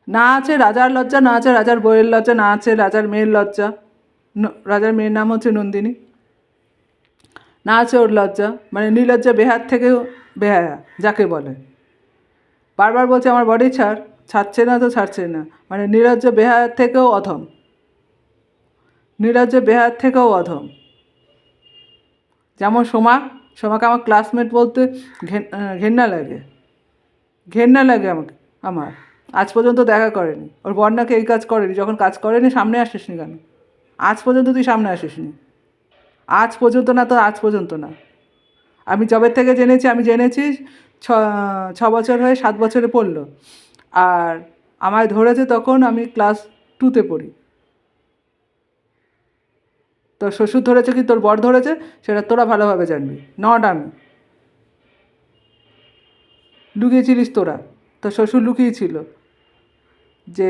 না আছে রাজার লজ্জা, না আছে রাজার বইয়ের লজ্জা, না আছে রাজার মেয়ের লজ্জা। রাজার মেয়ের নাম হচ্ছে নন্দিনী। না আছে ওর লজ্জা, মানে নির্লজ্জা বেহার থেকেও বেহায়া যাকে বলে। বারবার বলছে আমার বডি ছাড়, ছাড়ছে না তো ছাড়ছে না, মানে নির্লজ্জ বেহায়ার থেকেও অধম, নির্লজ্জ বেহায়ার থেকেও অধম। যেমন সোমাকে আমার ক্লাসমেট বলতে ঘেন্না লাগে, ঘেন্না লাগে আমাকে। আমার আজ পর্যন্ত দেখা করেনি, ওর বর্ণাকে এই কাজ করেনি, যখন কাজ করেনি সামনে আসিসনি কেন? আজ পর্যন্ত তুই সামনে আসিসনি, আজ পর্যন্ত না তো আজ পর্যন্ত না। আমি যবে থেকে জেনেছি, আমি জেনেছি 6 বছর হয়ে 7 বছরে পড়লো, আর আমায় ধরেছে তখন আমি ক্লাস 2তে পড়ি। তোর শ্বশুর ধরেছে কি তোর বর ধরেছে সেটা তোরা ভালোভাবে জানবি, নট আমি। লুকিয়েছিলিস তোরা, তোর শ্বশুর লুকিয়েছিল যে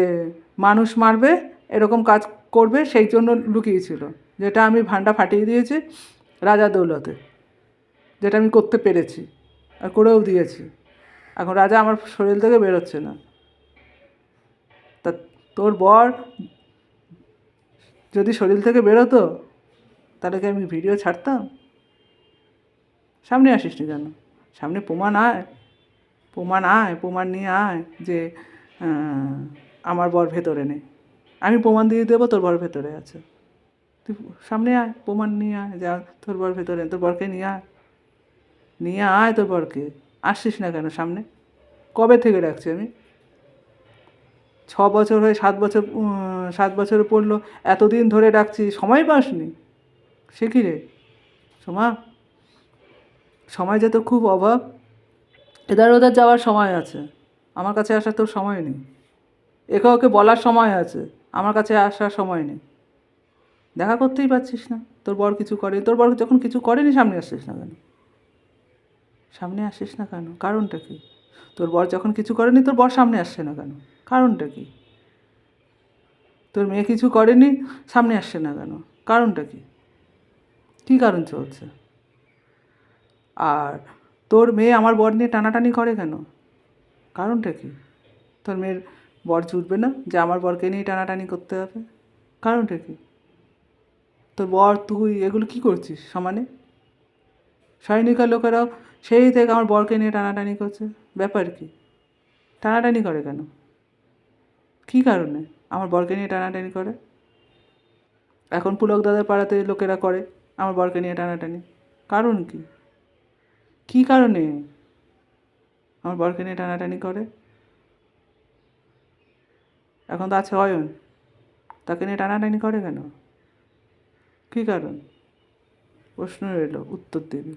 মানুষ মারবে, এরকম কাজ করবে, সেই জন্য লুকিয়েছিল, যেটা আমি ভান্ডা ফাটিয়ে দিয়েছি রাজা দৌলতে, যেটা আমি করতে পেরেছি আর করেও দিয়েছি। এখন রাজা আমার শরীর থেকে বেরোচ্ছে না। তা তোর বর যদি শরীর থেকে বেরোতো তাহলে কি আমি ভিডিও ছাড়তাম? সামনে আসিস নি কেন? সামনে প্রমাণ আয়, প্রমাণ আয়, প্রমাণ নিয়ে আয় যে আমার বর ভেতরে নেই। আমি প্রমাণ দিয়ে দেবো তোর বর ভেতরে আছে। তুই সামনে আয়, প্রমাণ নিয়ে আয় যা তোর বর ভেতরে, তোর বরকে নিয়ে আয়, নিয়ে আয় তোর বরকে। আসছিস না কেন সামনে? কবে থেকে ডাকছি আমি? 6 বছর হয়ে 7 বছর, 7 বছরে পড়লো, এতদিন ধরে ডাকছি, সময় পাসনি? সে কী রে সোমা, সময় যে তোর খুব অভাব। এধার ওধার যাওয়ার সময় আছে, আমার কাছে আসার তোর সময় নেই। একে ওকে বলার সময় আছে, আমার কাছে আসার সময় নেই। দেখা করতেই পারছিস না, তোর বর কিছু করে, তোর বর যখন কিছু করেনি সামনে আসছিস না কেন? সামনে আসিস না কেন? কারণটা কী? তোর বর যখন কিছু করেনি তোর বর সামনে আসছে না কেন? কারণটা কী? তোর মেয়ে কিছু করেনি, সামনে আসছে না কেন? কারণটা কী? কী কারণ চলছে? আর তোর মেয়ে আমার বর নিয়ে টানাটানি করে কেন? কারণটা কী? তোর মেয়ের বর জুটবে না যে আমার বরকে নিয়ে টানাটানি করতে হবে? কারণটা কী? তোর বর তুই এগুলো কী করছিস সমানে? সৈনিকার লোকেরাও সেই থেকে আমার বরকে নিয়ে টানাটানি করছে, ব্যাপার কী? টানাটানি করে কেন? কী কারণে আমার বরকে নিয়ে টানাটানি করে? এখন পুলক দাদার পাড়াতে লোকেরা করে আমার বরকে নিয়ে টানাটানি, কারণ কী? কী কারণে আমার বরকে নিয়ে টানাটানি করে? এখন তো আছে অয়ন, তাকে নিয়ে টানাটানি করে কেন? কী কারণ? প্রশ্ন রইল, উত্তর দিবি।